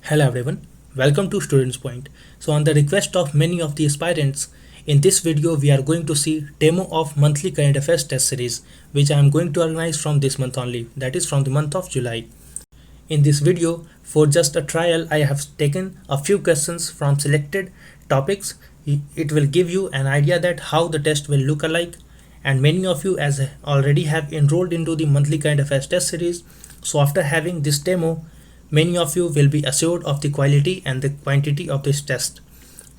Hello everyone, welcome to Students Point. So on the request of many of the aspirants, in this video we are going to see demo of monthly current affairs test series which I am going to organize from this month only, that is from the month of July. In this video, for just a trial, I have taken a few questions from selected topics. It will give you an idea that how the test will look alike, and many of you as already have enrolled into the monthly current affairs test series. So after having this demo, many of you will be assured of the quality and the quantity of this test.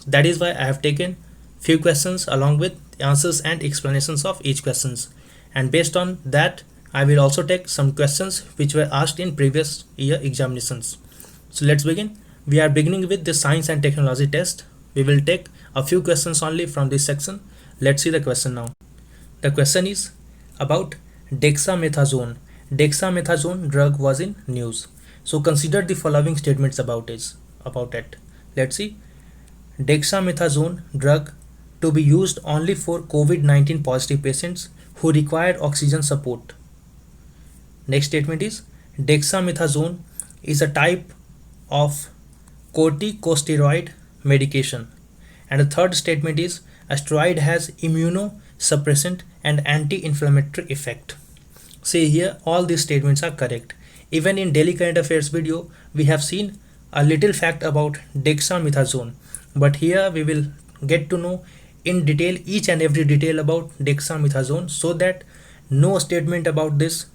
That is why I have taken few questions along with answers and explanations of each questions, and based on that I will also take some questions which were asked in previous year examinations. So let's begin. We are beginning with the science and technology test. We will take a few questions only from this section. Let's see the question now. The question is about dexamethasone. Dexamethasone drug was in news. So consider the following statements about it. Let's see. Dexamethasone drug to be used only for COVID-19 positive patients who require oxygen support. Next statement is dexamethasone is a type of corticosteroid medication. And the third statement is a steroid has immunosuppressant and anti-inflammatory effect. See here, all these statements are correct. Even in daily current affairs video, we have seen a little fact about dexamethasone, but here we will get to know in detail each and every detail about dexamethasone so that no statement about this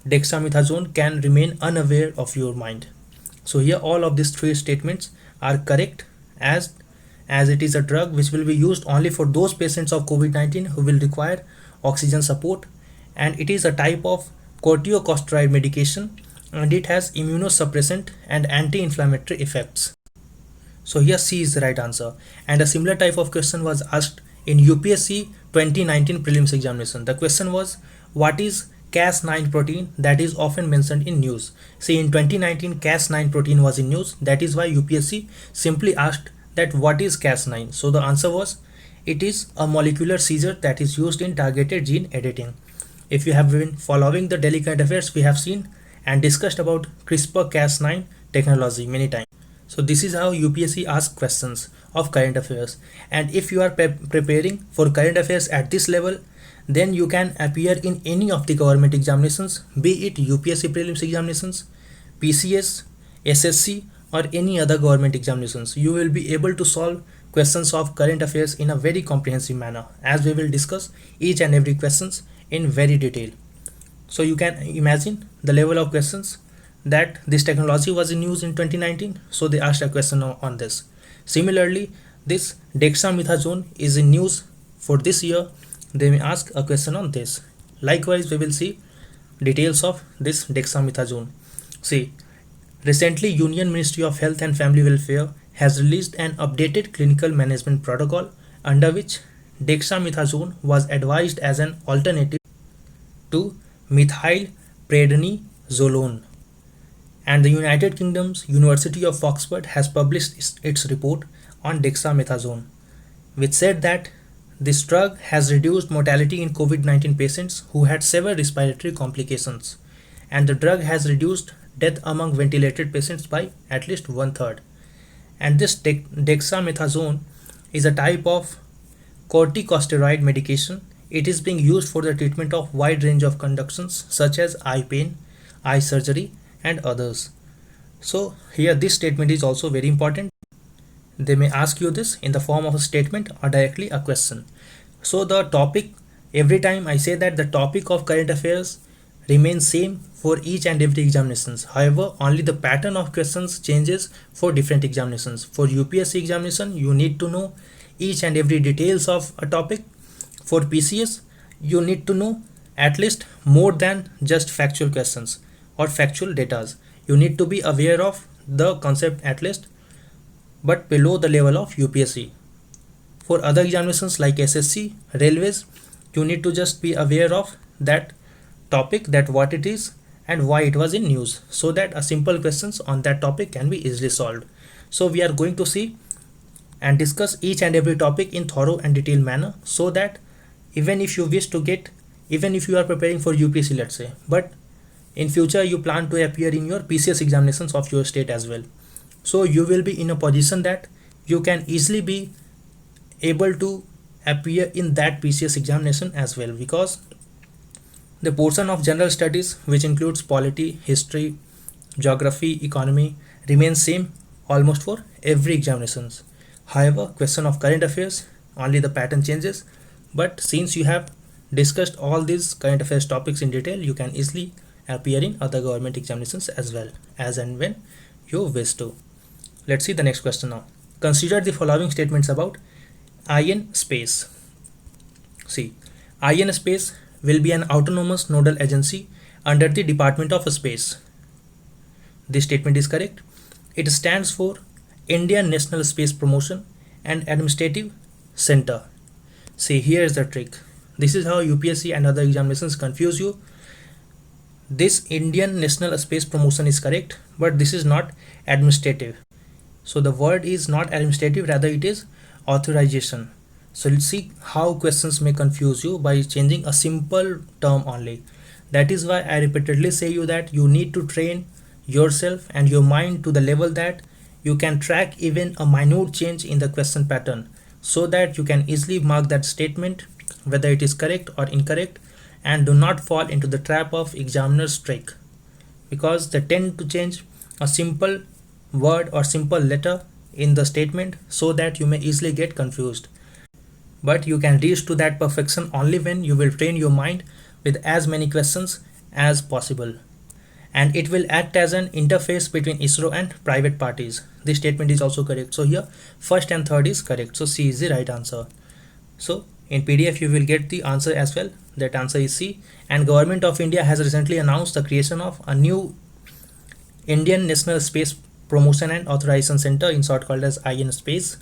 dexamethasone can remain unaware of your mind. So here all of these three statements are correct as it is a drug which will be used only for those patients of COVID-19 who will require oxygen support, and it is a type of corticosteroid medication, and it has immunosuppressant and anti-inflammatory effects. So here C is the right answer. And a similar type of question was asked in UPSC 2019 prelims examination. The question was, what is Cas9 protein that is often mentioned in news? See, in 2019 Cas9 protein was in news. That is why UPSC simply asked that what is Cas9. So the answer was, it is a molecular seizure that is used in targeted gene editing. If you have been following the daily current affairs, we have seen and discussed about CRISPR-Cas9 technology many times. So this is how UPSC asks questions of current affairs, and if you are preparing for current affairs at this level, then you can appear in any of the government examinations, be it UPSC prelims examinations, PCS, SSC or any other government examinations. You will be able to solve questions of current affairs in a very comprehensive manner, as we will discuss each and every questions in very detail. So you can imagine the level of questions that this technology was in use in 2019, so they asked a question on this. Similarly, this dexamethasone is in news for this year, they may ask a question on this. Likewise, we will see details of this dexamethasone. See, recently Union Ministry of Health and Family Welfare has released an updated clinical management protocol under which dexamethasone was advised as an alternative to methylprednisolone. And the United Kingdom's University of Oxford has published its report on dexamethasone, which said that this drug has reduced mortality in COVID-19 patients who had severe respiratory complications, and the drug has reduced death among ventilated patients by at least 1/3. And this dexamethasone is a type of corticosteroid medication. It is being used for the treatment of wide range of conditions such as eye pain, eye surgery and others. So here this statement is also very important. They may ask you this in the form of a statement or directly a question. So the topic, every time I say that the topic of current affairs remains same for each and every examinations. However, only the pattern of questions changes for different examinations. For UPSC examination, you need to know each and every details of a topic. For PCS, you need to know at least more than just factual questions or factual data. You need to be aware of the concept at least, but below the level of UPSC. For other examinations like SSC, railways, you need to just be aware of that topic, that what it is and why it was in news, so that a simple questions on that topic can be easily solved. So we are going to see and discuss each and every topic in thorough and detailed manner, so that even if you wish to get, even if you are preparing for UPSC, let's say, but in future you plan to appear in your PCS examinations of your state as well, So you will be in a position that you can easily be able to appear in that PCS examination as well, because the portion of general studies, which includes polity, history, geography, economy, remains same almost for every examinations. However, question of current affairs, only the pattern changes. But since you have discussed all these current affairs topics in detail, you can easily appear in other government examinations as well, as and when you wish to. Let's see the next question now. Consider the following statements about IN space. See, IN space will be an autonomous nodal agency under the Department of Space. This statement is correct. It stands for Indian National Space Promotion and Administrative Center. See, here is the trick. This is how UPSC and other examinations confuse you. This Indian National Space Promotion is correct, but this is not administrative. So the word is not administrative, rather it is authorization. So let's see how questions may confuse you by changing a simple term only. That is why I repeatedly say you that you need to train yourself and your mind to the level that you can track even a minute change in the question pattern, so that you can easily mark that statement whether it is correct or incorrect, and do not fall into the trap of examiner's trick, because they tend to change a simple word or simple letter in the statement so that you may easily get confused. But you can reach to that perfection only when you will train your mind with as many questions as possible. And it will act as an interface between ISRO and private parties. This statement is also correct. So here first and third is correct. So C is the right answer. So in PDF you will get the answer as well. That answer is C. And Government of India has recently announced the creation of a new Indian National Space Promotion and Authorization Center, in short called as IN Space.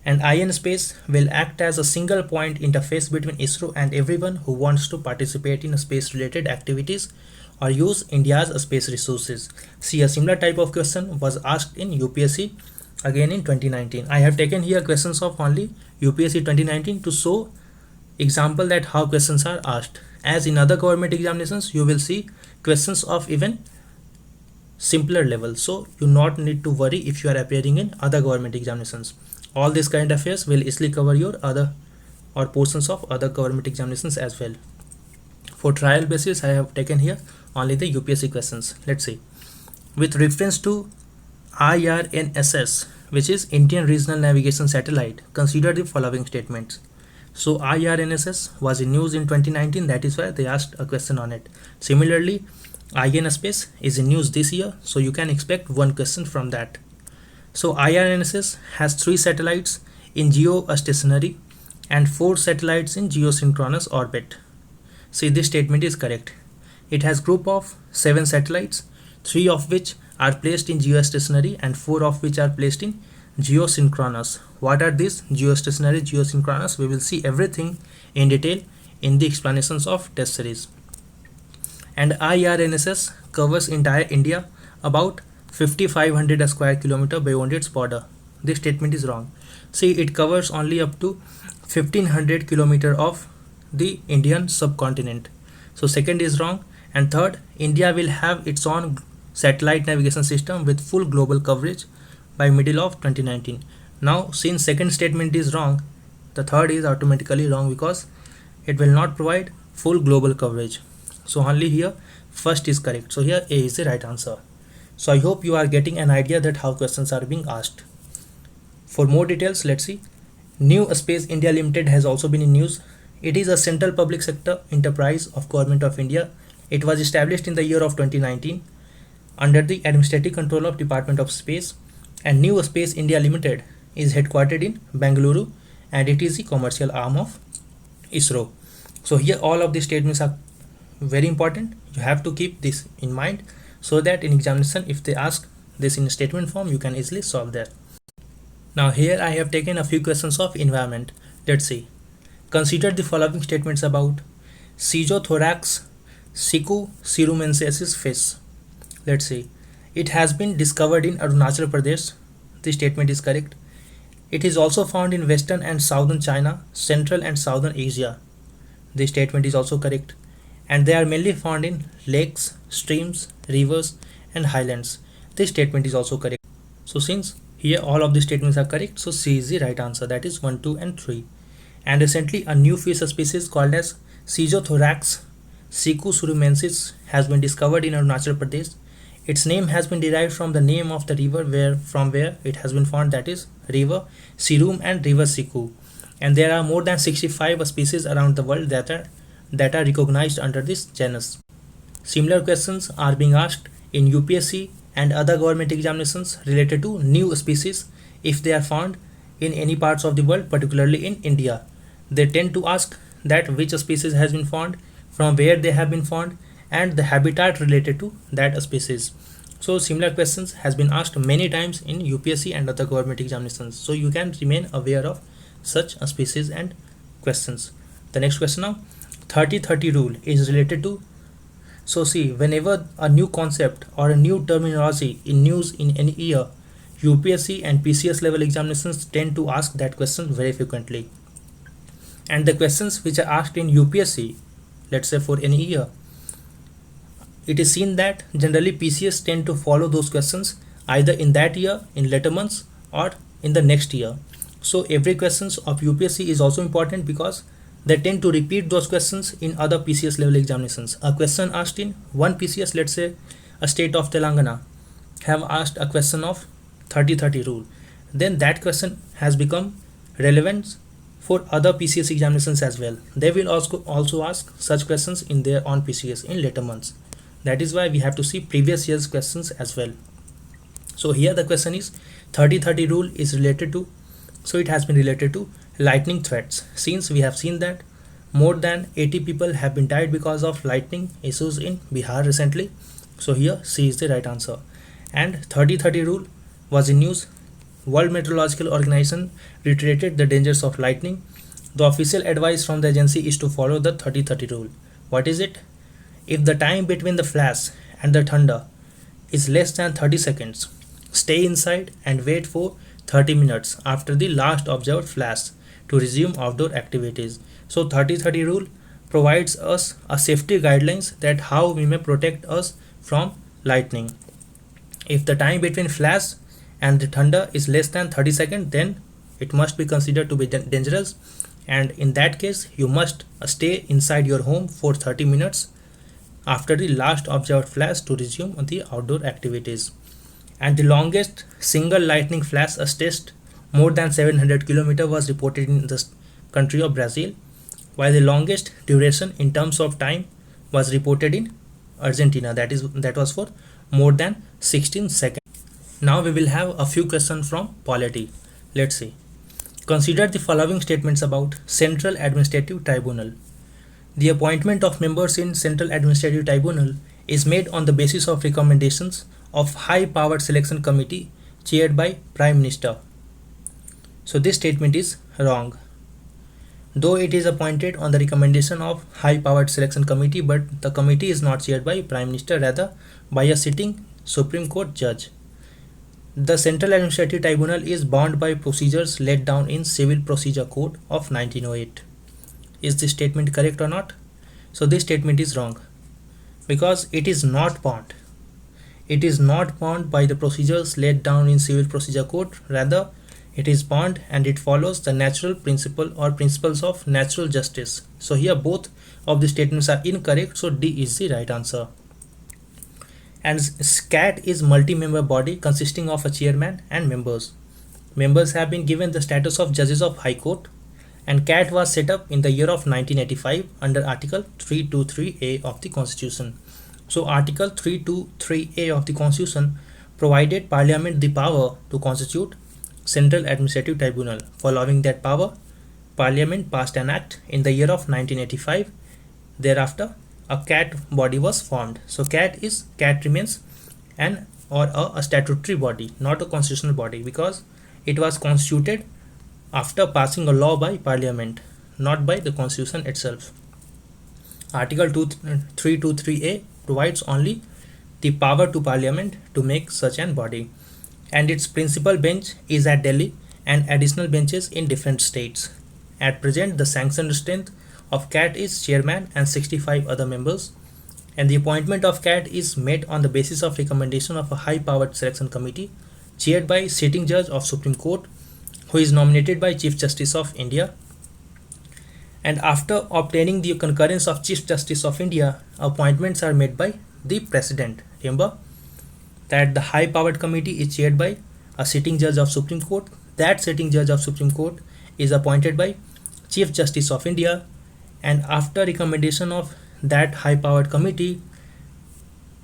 And IN Space will act as a single point interface between ISRO and everyone who wants to participate in space related activities or use India's space resources. See, a similar type of question was asked in UPSC again in 2019. I have taken here questions of only UPSC 2019 to show example that how questions are asked. As in other government examinations, you will see questions of even simpler level. So you not need to worry if you are appearing in other government examinations. All these current affairs will easily cover your other or portions of other government examinations as well. For trial basis, I have taken here only the UPSC questions. Let's see. With reference to IRNSS, which is Indian Regional Navigation Satellite, consider the following statements. So IRNSS was in news in 2019, that is why they asked a question on it. Similarly, IN Space is in news this year, so you can expect one question from that. So IRNSS has 3 satellites in geostationary and 4 satellites in geosynchronous orbit. See, this statement is correct. It has group of 7 satellites, 3 of which are placed in geostationary and 4 of which are placed in geosynchronous. What are these geostationary, geosynchronous? We will see everything in detail in the explanations of test series. And IRNSS covers entire India, about 5500 square kilometer beyond its border. This statement is wrong. See, it covers only up to 1500 kilometer of the Indian subcontinent. So second is wrong. And third, India will have its own satellite navigation system with full global coverage by middle of 2019. Now, since second statement is wrong, the third is automatically wrong because it will not provide full global coverage. So only here first is correct. So here A is the right answer. So I hope you are getting an idea that how questions are being asked. For more details, let's see. New Space India Limited has also been in news. It is a central public sector enterprise of Government of India. It was established in the year of 2019 under the administrative control of Department of Space, and New Space India Limited is headquartered in Bengaluru, and it is the commercial arm of ISRO. So here all of these statements are very important. You have to keep this in mind so that in examination, if they ask this in statement form, you can easily solve that. Now here I have taken a few questions of environment. Let's see. Consider the following statements about Schizothorax sicucirumensis fish. Let's see. It has been discovered in Arunachal Pradesh. This statement is correct. It is also found in western and southern China, central and southern Asia. This statement is also correct. And they are mainly found in lakes, streams, rivers and highlands. This statement is also correct. So since here all of the statements are correct, so C is the right answer, that is 1, 2 and 3. And recently a new fish species called as Schizothorax sicusurumensis has been discovered in Arunachal Pradesh. Its name has been derived from the name of the river from where it has been found, that is River Sirum and River Siku. And there are more than 65 species around the world that are recognized under this genus. Similar questions are being asked in UPSC and other government examinations related to new species if they are found in any parts of the world, particularly in India. They tend to ask that which species has been found, from where they have been found, and the habitat related to that species. So similar questions has been asked many times in UPSC and other government examinations. So you can remain aware of such species and questions. The next question now, 30-30 rule is related to. So see, whenever a new concept or a new terminology in news in any year, UPSC and PCS level examinations tend to ask that question very frequently. And the questions which are asked in UPSC, let's say for any year, it is seen that generally PCS tend to follow those questions either in that year, in later months, or in the next year. So every questions of UPSC is also important because they tend to repeat those questions in other PCS level examinations. A question asked in one PCS, let's say a state of Telangana, have asked a question of 30-30 rule. Then that question has become relevant for other PCS examinations as well. They will also ask such questions in their own PCS in later months. That is why we have to see previous year's questions as well. So here the question is 30-30 rule is related to, so it has been related to lightning threats. Since we have seen that more than 80 people have been died because of lightning issues in Bihar recently. So here C is the right answer. And 30-30 rule was in news. World Meteorological Organization reiterated the dangers of lightning. The official advice from the agency is to follow the 30-30 rule. What is it? If the time between the flash and the thunder is less than 30 seconds, stay inside and wait for 30 minutes after the last observed flash to resume outdoor activities. So 30-30 rule provides us a safety guidelines that how we may protect us from lightning. If the time between flash and the thunder is less than 30 seconds, then it must be considered to be dangerous, and in that case you must stay inside your home for 30 minutes after the last observed flash to resume the outdoor activities. And the longest single lightning flash stretched more than 700 km was reported in the country of Brazil, while the longest duration in terms of time was reported in Argentina, that was for more than 16 seconds. Now we will have a few questions from polity. Let's see. Consider the following statements about Central Administrative Tribunal. The appointment of members in Central Administrative Tribunal is made on the basis of recommendations of high-powered selection committee chaired by Prime Minister. So this statement is wrong. Though it is appointed on the recommendation of high-powered selection committee, but the committee is not chaired by Prime Minister, rather by a sitting Supreme Court judge. The Central Administrative Tribunal is bound by procedures laid down in Civil Procedure Code of 1908. Is this statement correct or not? So this statement is wrong because it is not bound. It is not bound by the procedures laid down in Civil Procedure Code, rather it is bound and it follows the natural principle or principles of natural justice. So here both of the statements are incorrect, so D is the right answer. And CAT is multi-member body consisting of a chairman and members. Members have been given the status of judges of High Court, and CAT was set up in the year of 1985 under Article 323A of the Constitution. So Article 323A of the Constitution provided Parliament the power to constitute Central Administrative Tribunal. Following that power, Parliament passed an act in the year of 1985. Thereafter, a CAT body was formed. So CAT remains a statutory body, not a constitutional body, because it was constituted after passing a law by Parliament, not by the Constitution itself. Article 323A provides only the power to Parliament to make such an body, and its principal bench is at Delhi and additional benches in different states. At present, the sanctioned strength of CAT is chairman and 65 other members, and the appointment of CAT is made on the basis of recommendation of a high-powered selection committee chaired by sitting judge of Supreme Court, who is nominated by Chief Justice of India. And after obtaining the concurrence of Chief Justice of India, appointments are made by the President. Remember that the high powered committee is chaired by a sitting judge of Supreme Court. That sitting judge of Supreme Court is appointed by Chief Justice of India, and after recommendation of that high powered committee,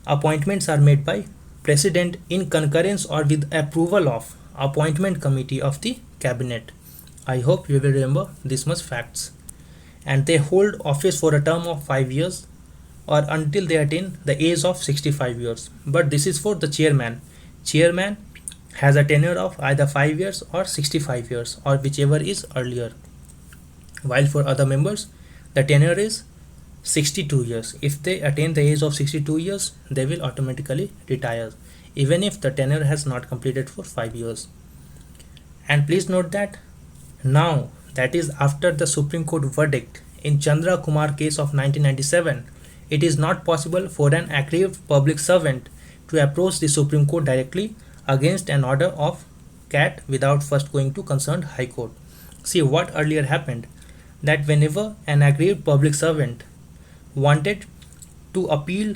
appointments are made by President in concurrence or with approval of appointment committee of the cabinet. I hope you will remember this much facts. And they hold office for a term of 5 years or until they attain the age of 65 years. But this is for the chairman. Chairman has a tenure of either 5 years or 65 years or whichever is earlier. While for other members, the tenure is 62 years. If they attain the age of 62 years, they will automatically retire, even if the tenure has not completed for 5 years. And please note that now, that is after the Supreme Court verdict in Chandra Kumar case of 1997, it is not possible for an aggrieved public servant to approach the Supreme Court directly against an order of CAT without first going to concerned High Court. See what earlier happened, that whenever an aggrieved public servant wanted to appeal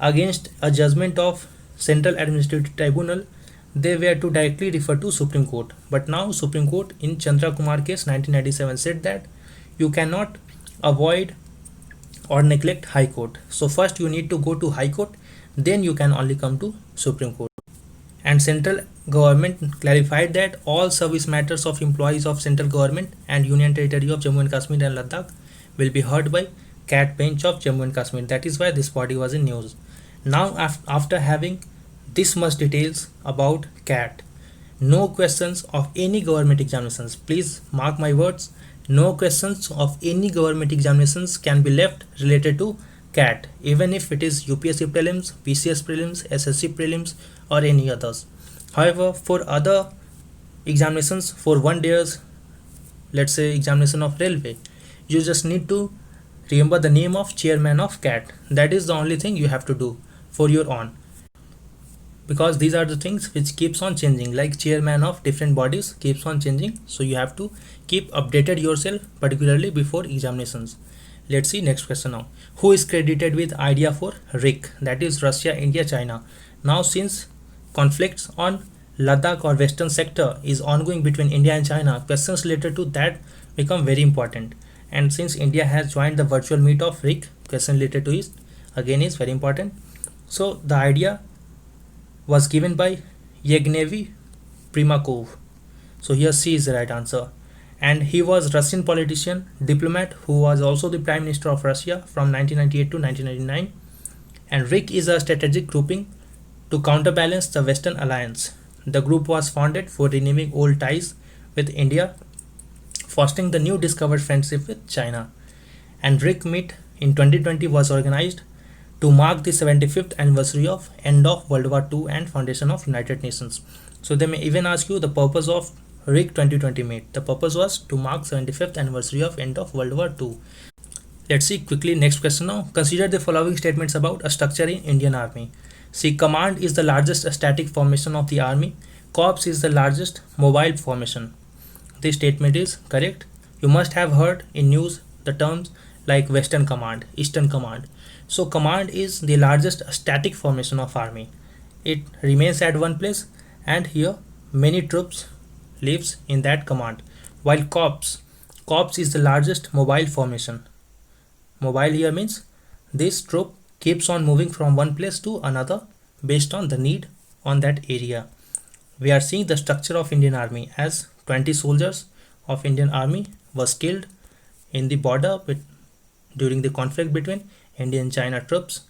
against a judgment of Central Administrative Tribunal, they were to directly refer to Supreme Court. But now Supreme Court in Chandra Kumar case 1997 said that you cannot avoid or neglect High Court. So first you need to go to High Court, then you can only come to Supreme Court. And central government clarified that all service matters of employees of central government and Union Territory of Jammu and Kashmir and Ladakh will be heard by CAT bench of Jammu and Kashmir. That is why this body was in news. Now after having this much details about CAT, no questions of any government examinations, please mark my words, no questions of any government examinations can be left related to CAT, even if it is UPSC prelims, PCS prelims, SSC prelims or any others. However, for other examinations, for 1 day's, let's say examination of railway, you just need to remember the name of chairman of CAT. That is the only thing you have to do for your own, because these are the things which keeps on changing, like chairman of different bodies keeps on changing, so you have to keep updated yourself, particularly before examinations. Let's see next question now. Who is credited with idea for RIC, that is Russia, India, China? Now since conflicts on Ladakh or western sector is ongoing between India and China, questions related to that become very important. And since India has joined the virtual meet of RIC, question related to it again is very important. So the idea was given by Yevgeny Primakov. So here C is the right answer. And he was Russian politician, diplomat who was also the Prime Minister of Russia from 1998 to 1999. And RIC is a strategic grouping to counterbalance the Western alliance. The group was founded for renewing old ties with India, fostering the new discovered friendship with China. And RIC meet in 2020 was organized to mark the 75th anniversary of end of World War II and foundation of United Nations. So they may even ask you the purpose of RIC 2020 meet. The purpose was to mark 75th anniversary of end of World War II. Let's see quickly next question now. Consider the following statements about a structure in Indian Army. See, command is the largest static formation of the army. Corps is the largest mobile formation. This statement is correct. You must have heard in news the terms like Western Command, Eastern Command. So command is the largest static formation of army. It remains at one place and here many troops lives in that command. While corps is the largest mobile formation. Mobile here means this troop keeps on moving from one place to another based on the need on that area. We are seeing the structure of Indian Army as 20 soldiers of Indian Army was killed in the border during the conflict between India and China troops.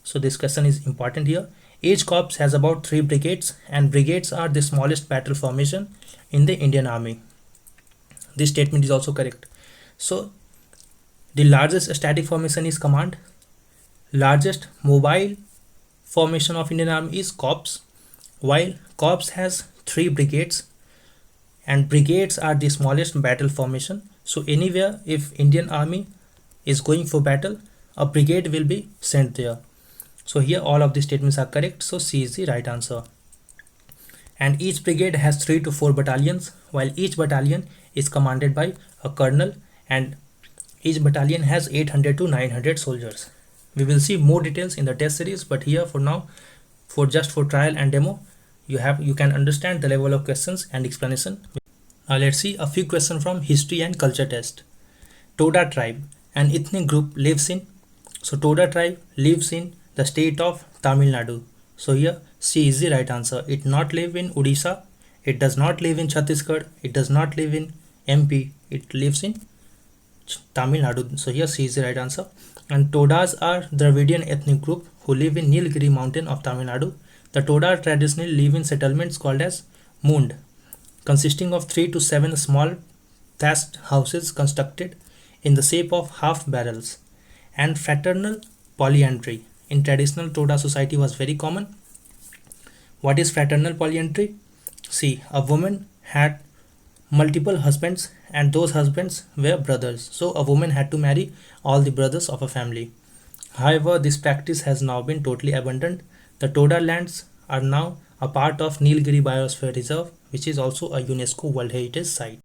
So this question is important here. Each corps has about 3 brigades and brigades are the smallest battle formation in the Indian Army. This statement is also correct. So the largest static formation is command. Largest mobile formation of Indian Army is corps, while corps has 3 brigades and brigades are the smallest battle formation. So anywhere if Indian Army is going for battle, a brigade will be sent there. So here all of the statements are correct. So C is the right answer. and each brigade has 3 to 4 battalions, while each battalion is commanded by a colonel, and each battalion has 800 to 900 soldiers. We will see more details in the test series, but here for now, for trial and demo, you can understand the level of questions and explanation. Now let's see a few questions from history and culture test. Toda tribe, an ethnic group, lives in. So Toda tribe lives in the state of Tamil Nadu. So here C is the right answer. It not live in Odisha. It does not live in Chhattisgarh. It does not live in MP. It lives in Tamil Nadu. So here C is the right answer. And Todas are Dravidian ethnic group who live in Nilgiri mountain of Tamil Nadu. The Toda traditionally live in settlements called as Mund, consisting of 3 to 7 small thatched houses constructed in the shape of half barrels. And fraternal polyandry in traditional Toda society was very common. What is fraternal polyandry? See, a woman had multiple husbands and those husbands were brothers. So a woman had to marry all the brothers of a family. However, this practice has now been totally abandoned. The Toda lands are now a part of Nilgiri Biosphere Reserve, which is also a UNESCO World Heritage Site.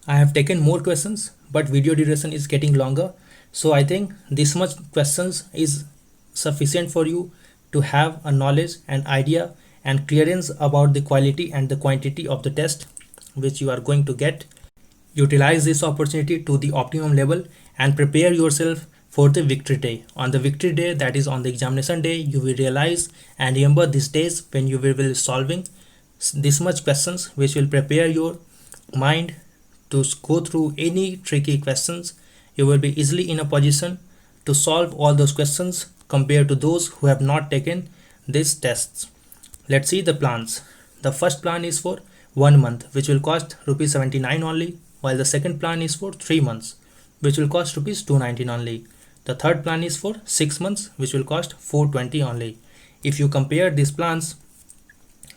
I have taken more questions, but video duration is getting longer. So I think this much questions is sufficient for you to have a knowledge and idea and clearance about the quality and the quantity of the test which you are going to get. Utilize this opportunity to the optimum level and prepare yourself for the victory day. On the victory day, that is on the examination day, you will realize and remember these days when you will be solving this much questions which will prepare your mind to go through any tricky questions. You will be easily in a position to solve all those questions compared to those who have not taken these tests. Let's see the plans. The first plan is for 1 month, which will cost rupees 79 only, while the second plan is for 3 months, which will cost rupees 219 only. The third plan is for 6 months, which will cost 420 only. If you compare these plans,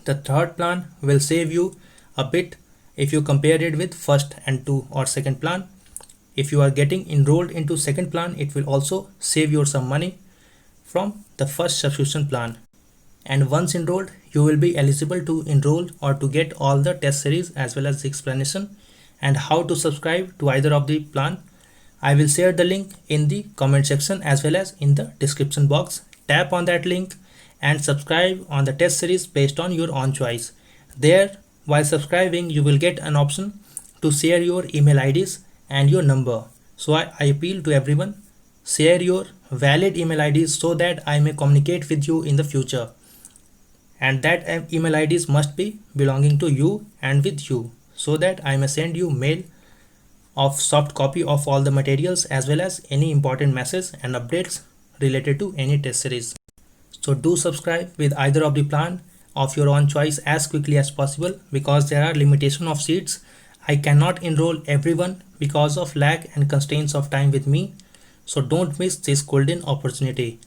the third plan will save you a bit if you compare it with first and two or second plan. If you are getting enrolled into second plan, it will also save you some money from the first subscription plan. And once enrolled, you will be eligible to enroll or to get all the test series as well as the explanation and how to subscribe to either of the plan. I will share the link in the comment section as well as in the description box. Tap on that link and subscribe on the test series based on your own choice. There, while subscribing, you will get an option to share your email IDs and your number. So I appeal to everyone, share your valid email IDs so that I may communicate with you in the future. And that email IDs must be belonging to you and with you so that I may send you mail of soft copy of all the materials as well as any important message and updates related to any test series. So do subscribe with either of the plan of your own choice as quickly as possible because there are limitation of seats. I cannot enroll everyone because of lack and constraints of time with me. So don't miss this golden opportunity.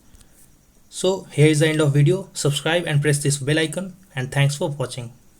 So here is the end of video. Subscribe and press this bell icon and thanks for watching.